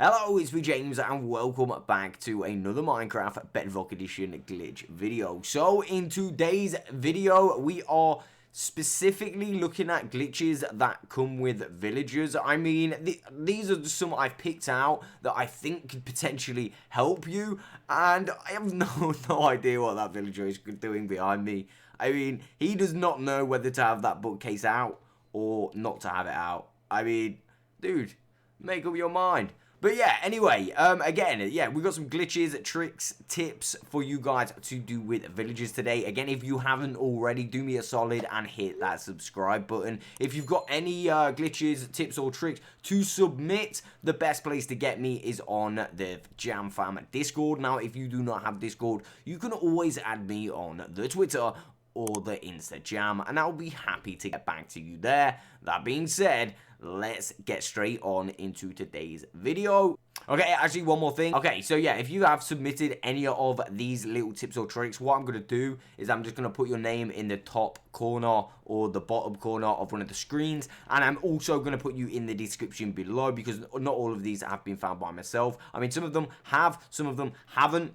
Hello, it's me James and welcome back to another Minecraft Bedrock Edition glitch video. So in today's video we are specifically looking at glitches that come with villagers. I mean, these are some I've picked out that I think could potentially help you, and I have no idea what that villager is doing behind me. I mean, he does not know whether to have that bookcase out or not to have it out. I mean, dude, make up your mind. But yeah, anyway, again, yeah, we got some glitches, tricks, tips for you guys to do with villagers today. Again, if you haven't already, do me a solid and hit that subscribe button. If you've got any glitches, tips, or tricks to submit, the best place to get me is on the JamFam Discord. Now, if you do not have Discord, you can always add me on the Twitter or the Instagram, and I'll be happy to get back to you there. That being said, let's get straight on into today's video. Okay, actually one more thing. Okay, so yeah, if you have submitted any of these little tips or tricks, what I'm going to do is I'm just going to put your name in the top corner or the bottom corner of one of the screens, and I'm also going to put you in the description below, because not all of these have been found by myself. I mean, some of them have, some of them haven't.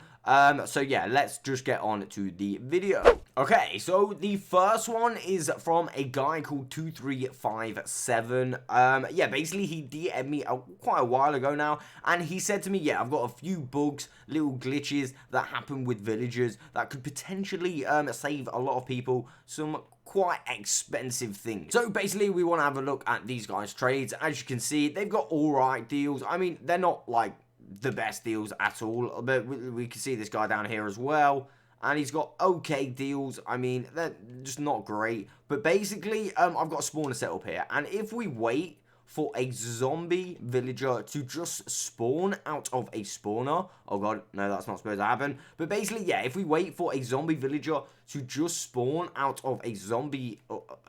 So yeah, let's just get on to the video. Okay, so the first one is from a guy called 2357. Yeah, basically he DM'd me quite a while ago now, and he said to me, yeah, I've got a few bugs, little glitches that happen with villagers that could potentially save a lot of people some quite expensive things. So basically we want to have a look at these guys' trades. As you can see, they've got alright deals. I mean, they're not like the best deals at all, but we can see this guy down here as well, and he's got okay deals. I mean, they're just not great, but basically I've got a spawner set up here, and if we wait for a zombie villager to just spawn out of a spawner, oh god, no, that's not supposed to happen, but basically, yeah, if we wait for a zombie villager to just spawn out of a zombie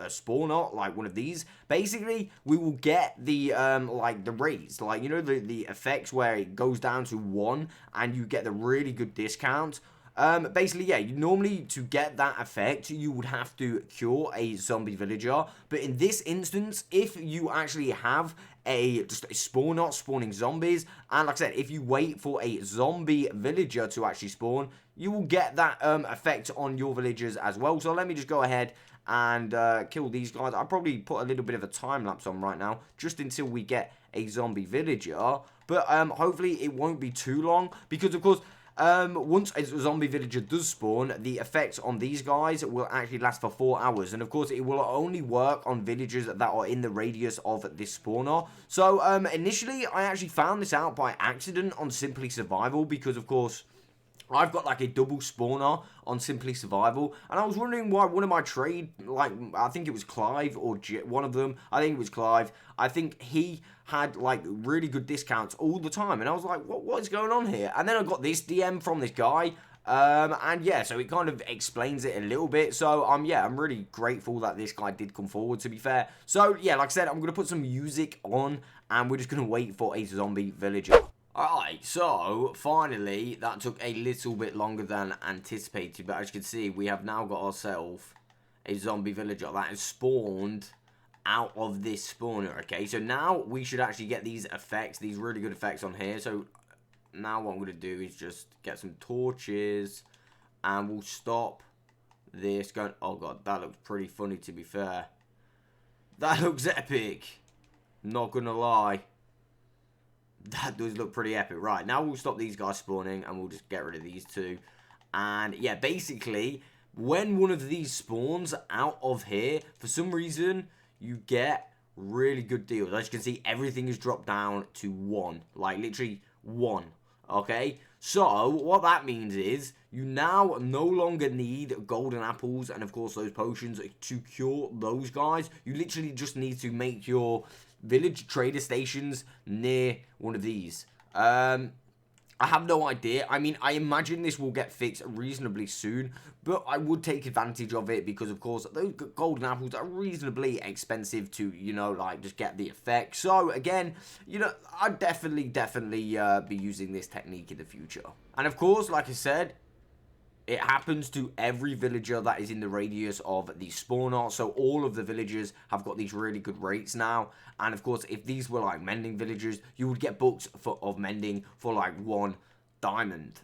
spawner, like one of these, basically, we will get the, like, the raise, like, you know, the effects where it goes down to 1, and you get the really good discount. Basically, yeah, normally to get that effect, you would have to cure a zombie villager, but in this instance, if you actually have just a spawner spawning zombies, and like I said, if you wait for a zombie villager to actually spawn, you will get that effect on your villagers as well. So let me just go ahead and kill these guys. I'll probably put a little bit of a time lapse on right now, just until we get a zombie villager, but hopefully it won't be too long, because of course, once a zombie villager does spawn, the effects on these guys will actually last for 4 hours. And of course, it will only work on villagers that are in the radius of this spawner. So, initially, I actually found this out by accident on Simply Survival, because of course, I've got like a double spawner on Simply Survival, and I was wondering why one of my trade, like, I think it was Clive, or one of them, I think it was Clive, I think he had like really good discounts all the time, and I was like, what is going on here? And then I got this DM from this guy, and yeah, so it kind of explains it a little bit. So yeah, I'm really grateful that this guy did come forward, to be fair. So yeah, like I said, I'm gonna put some music on, and we're just gonna wait for a zombie villager. Alright, so finally, that took a little bit longer than anticipated, but as you can see, we have now got ourselves a zombie villager that has spawned out of this spawner. Okay, so now we should actually get these effects, these really good effects on here. So now what I'm going to do is just get some torches, and we'll stop this going. Oh god, that looks pretty funny, to be fair. That looks epic, not gonna lie. That does look pretty epic. Right, now we'll stop these guys spawning, and we'll just get rid of these two. And yeah, basically, when one of these spawns out of here, for some reason, you get really good deals. As you can see, everything is dropped down to 1. Like, literally 1. Okay? So, what that means is, you now no longer need golden apples and, of course, those potions to cure those guys. You literally just need to make your village trader stations near one of these. I have no idea. I mean, I imagine this will get fixed reasonably soon, but I would take advantage of it because, of course, those golden apples are reasonably expensive to, you know, like, just get the effect. So, again, you know, I'd definitely be using this technique in the future. And, of course, like I said, It happens to every villager that is in the radius of the spawner. So all of the villagers have got these really good rates now. And of course, if these were like mending villagers, you would get books of mending for like 1 diamond.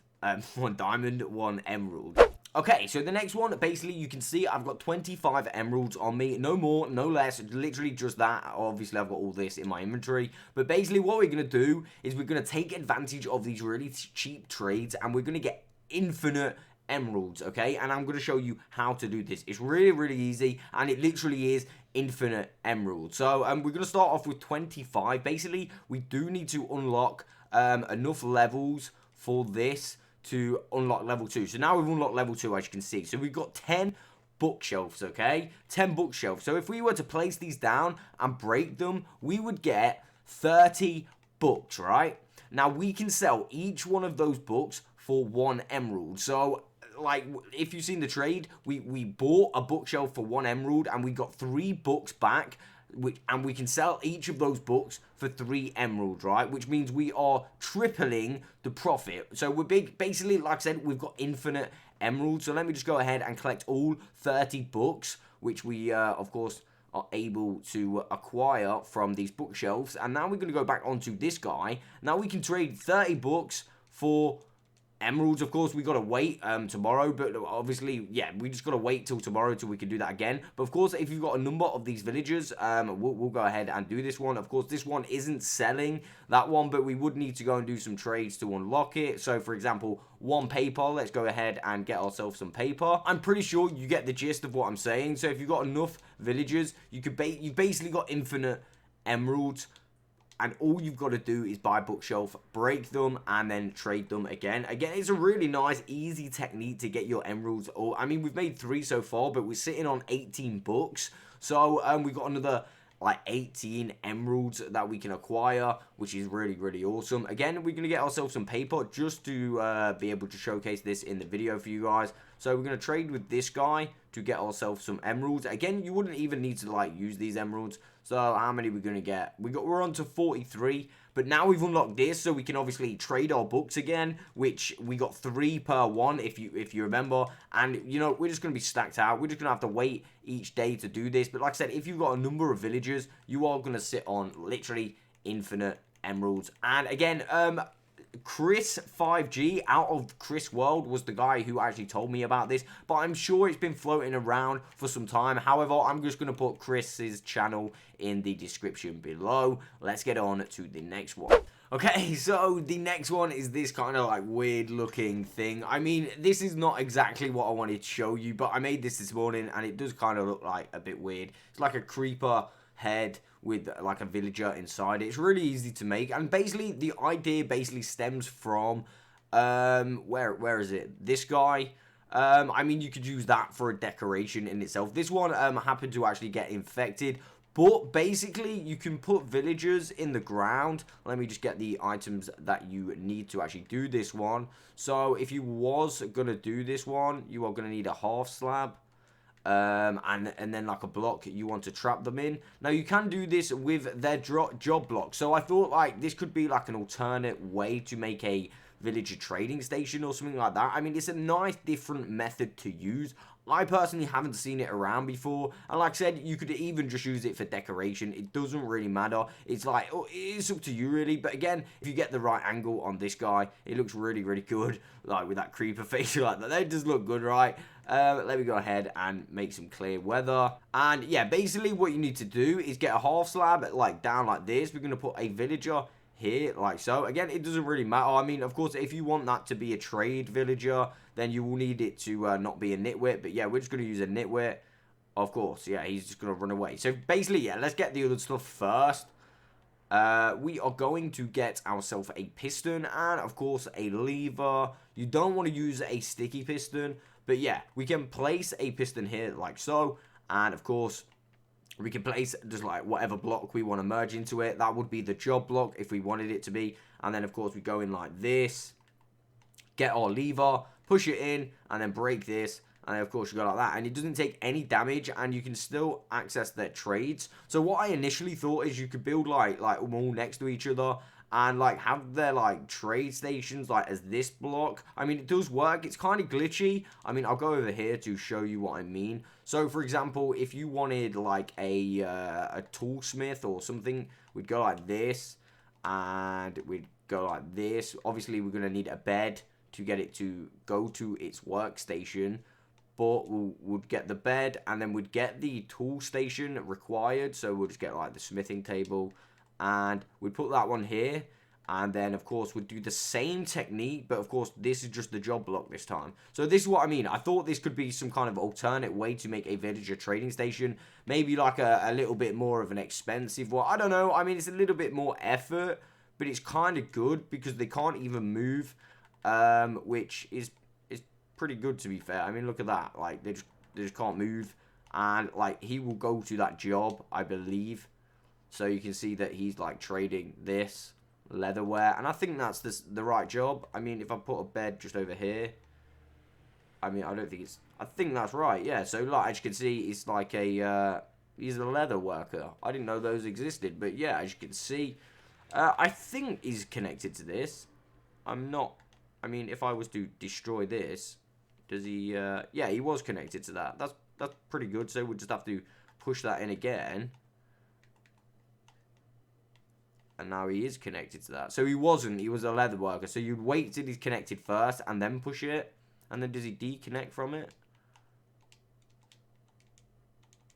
1 diamond, 1 emerald. Okay, so the next one, basically, you can see I've got 25 emeralds on me. No more, no less, literally just that. Obviously, I've got all this in my inventory. But basically, what we're going to do is we're going to take advantage of these really cheap trades, and we're going to get infinite emeralds, okay? And I'm going to show you how to do this. It's really, really easy, and it literally is infinite emeralds. So, we're going to start off with 25. Basically, we do need to unlock enough levels for this to unlock level 2. So now we've unlocked level 2, as you can see. So we've got 10 bookshelves, okay? 10 bookshelves. So if we were to place these down and break them, we would get 30 books, right? Now we can sell each one of those books for 1 emerald. So like, if you've seen the trade, we bought a bookshelf for 1 emerald and we got 3 books back. And we can sell each of those books for 3 emeralds, right? Which means we are tripling the profit. So we're basically, like I said, we've got infinite emeralds. So let me just go ahead and collect all 30 books, which we, of course, are able to acquire from these bookshelves. And now we're going to go back onto this guy. Now we can trade 30 books for emeralds. Of course, we gotta wait tomorrow, but obviously, yeah, we just gotta wait till tomorrow till we can do that again. But of course, if you've got a number of these villagers, we'll go ahead and do this one. Of course, this one isn't selling that one, but we would need to go and do some trades to unlock it. So for example, 1 paper, let's go ahead and get ourselves some paper. I'm pretty sure you get the gist of what I'm saying. So if you've got enough villagers, you've basically got infinite emeralds. And all you've got to do is buy a bookshelf, break them, and then trade them again. Again, it's a really nice, easy technique to get your emeralds. I mean, we've made 3 so far, but we're sitting on 18 books. So, we've got another, like, 18 emeralds that we can acquire, which is really, really awesome. Again, we're going to get ourselves some paper just to be able to showcase this in the video for you guys. So, we're going to trade with this guy to get ourselves some emeralds. Again, you wouldn't even need to, like, use these emeralds. So how many are we going to get? We're on to 43, but now we've unlocked this, so we can obviously trade our books again, which we got 3 per one, if you remember. And, you know, we're just going to be stacked out. We're just going to have to wait each day to do this. But like I said, if you've got a number of villagers, you are going to sit on literally infinite emeralds. And again, Chris 5G out of Chris World was the guy who actually told me about this, but I'm sure it's been floating around for some time. However, I'm just going to put Chris's channel in the description below. Let's get on to the next one. Okay, so the next one is this kind of like weird looking thing. I mean, this is not exactly what I wanted to show you, but I made this morning and it does kind of look like a bit weird. It's like a creeper head with like a villager inside it. It's really easy to make, and basically the idea basically stems from where is it, this guy. I mean, you could use that for a decoration in itself. This one happened to actually get infected, but basically you can put villagers in the ground. Let me just get the items that you need to actually do this one. So if you was gonna do this one, you are gonna need a half slab, and then like a block you want to trap them in. Now you can do this with their job block. So I thought like this could be like an alternate way to make a villager trading station or something like that. I mean, it's a nice different method to use. I personally haven't seen it around before, and like I said, you could even just use it for decoration. It doesn't really matter. It's like, oh, it's up to you really, but again, if you get the right angle on this guy, it looks really, really good, like with that creeper face like that. That does look good, right? Let me go ahead and make some clear weather. And yeah, basically what you need to do is get a half slab like down like this. We're going to put a villager here like so. Again, it doesn't really matter. I mean, of course, if you want that to be a trade villager, then you will need it to not be a nitwit. But yeah, we're just going to use a nitwit. Of course, yeah, he's just going to run away. So basically, yeah, let's get the other stuff first. We are going to get ourselves a piston and, of course, a lever. You don't want to use a sticky piston, but yeah, we can place a piston here like so. And, of course, we can place just like whatever block we want to merge into it. That would be the job block if we wanted it to be. And then, of course, we go in like this, get our lever, push it in, and then break this. And of course you go like that, and it doesn't take any damage, and you can still access their trades. So what I initially thought is you could build like them all next to each other, and like have their like trade stations like as this block. I mean, it does work. It's kind of glitchy. I mean, I'll go over here to show you what I mean. So for example, if you wanted like a toolsmith or something, we'd go like this, and we'd go like this. Obviously, we're gonna need a bed to get it to go to its workstation. But we'd get the bed, and then we'd get the tool station required. So we'll just get like the smithing table, and we'd put that one here. And then, of course, we'd do the same technique, but of course, this is just the job block this time. So this is what I mean. I thought this could be some kind of alternate way to make a villager trading station. Maybe like a little bit more of an expensive one. I don't know. I mean, it's a little bit more effort, but it's kind of good because they can't even move, which is pretty good, to be fair. I mean, look at that. Like, they just can't move. And, like, he will go to that job, I believe. So you can see that he's, like, trading this leatherware. And I think that's the right job. I mean, if I put a bed just over here, I mean, I don't think it's... I think that's right, yeah. So, like, as you can see, it's like a... he's a leather worker. I didn't know those existed. But, yeah, as you can see, I think he's connected to this. I'm not... I mean, if I was to destroy this... Does he, yeah, he was connected to that. That's pretty good. So we'll just have to push that in again. And now he is connected to that. So he wasn't. He was a leather worker. So you'd wait till he's connected first and then push it. And then does he deconnect from it?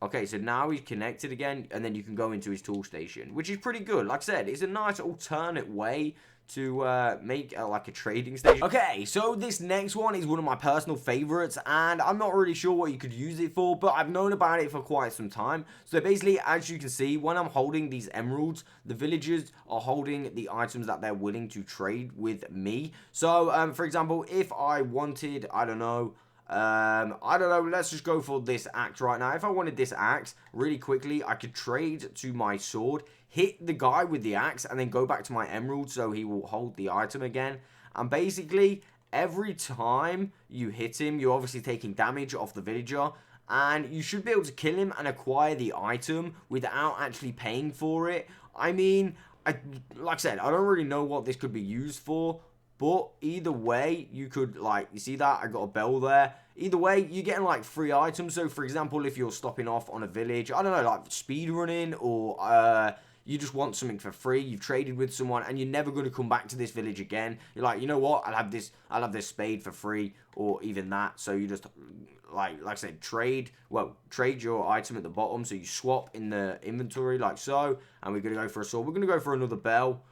Okay, so now he's connected again. And then you can go into his tool station, which is pretty good. Like I said, it's a nice alternate way to make like a trading station. Okay, so this next one is one of my personal favorites, and I'm not really sure what you could use it for, but I've known about it for quite some time. So basically, as you can see, when I'm holding these emeralds, the villagers are holding the items that they're willing to trade with me. So for example, if I wanted, I don't know, let's just go for this axe right now. If I wanted this axe, really quickly, I could trade to my sword, hit the guy with the axe, and then go back to my emerald so he will hold the item again. And basically, every time you hit him, you're obviously taking damage off the villager, and you should be able to kill him and acquire the item without actually paying for it. I mean, like I said, I don't really know what this could be used for, but either way, you could, like, you see that? I got a bell there. Either way, you're getting, like, free items. So, for example, if you're stopping off on a village, I don't know, like, speed running, or, you just want something for free, you've traded with someone, and you're never going to come back to this village again. You're like, you know what, I'll have this spade for free, or even that. So you just, like I said, trade your item at the bottom. So you swap in the inventory, like so, and we're going to go for a sword. We're going to go for another bell.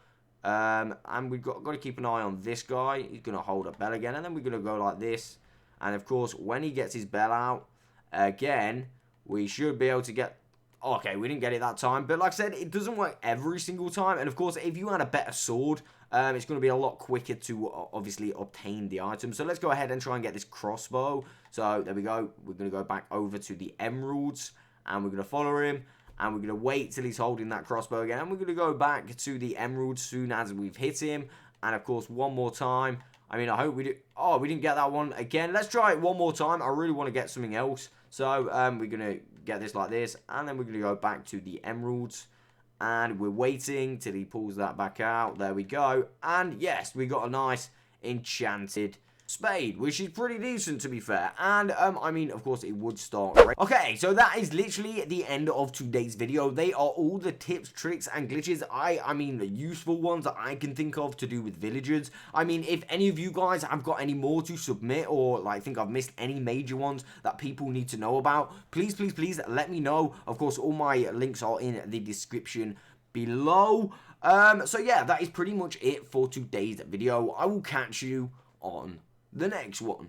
And we've got to keep an eye on this guy. He's going to hold a bell again, and then we're going to go like this. And, of course, when he gets his bell out, again, we should be able to get... Okay, we didn't get it that time, but like I said, it doesn't work every single time. And of course, if you had a better sword, it's going to be a lot quicker to obviously obtain the item. So let's go ahead and try and get this crossbow. So there we go. We're going to go back over to the emeralds, and we're going to follow him. And we're going to wait till he's holding that crossbow again. And we're going to go back to the emeralds soon as we've hit him. And of course, one more time. I mean, I hope we do. Oh, we didn't get that one again. Let's try it one more time. I really want to get something else. So we're going to get this like this, and then we're going to go back to the emeralds, and we're waiting till he pulls that back out. There we go, and yes, we got a nice enchanted spade, which is pretty decent, to be fair. And I mean, of course, it would start right. Okay, so that is literally the end of today's video. They are all the tips, tricks, and glitches, I mean, the useful ones that I can think of to do with villagers. I mean, if any of you guys have got any more to submit, or like think I've missed any major ones that people need to know about, please let me know. Of course, all my links are in the description below. So yeah, that is pretty much it for today's video. I will catch you on the next one.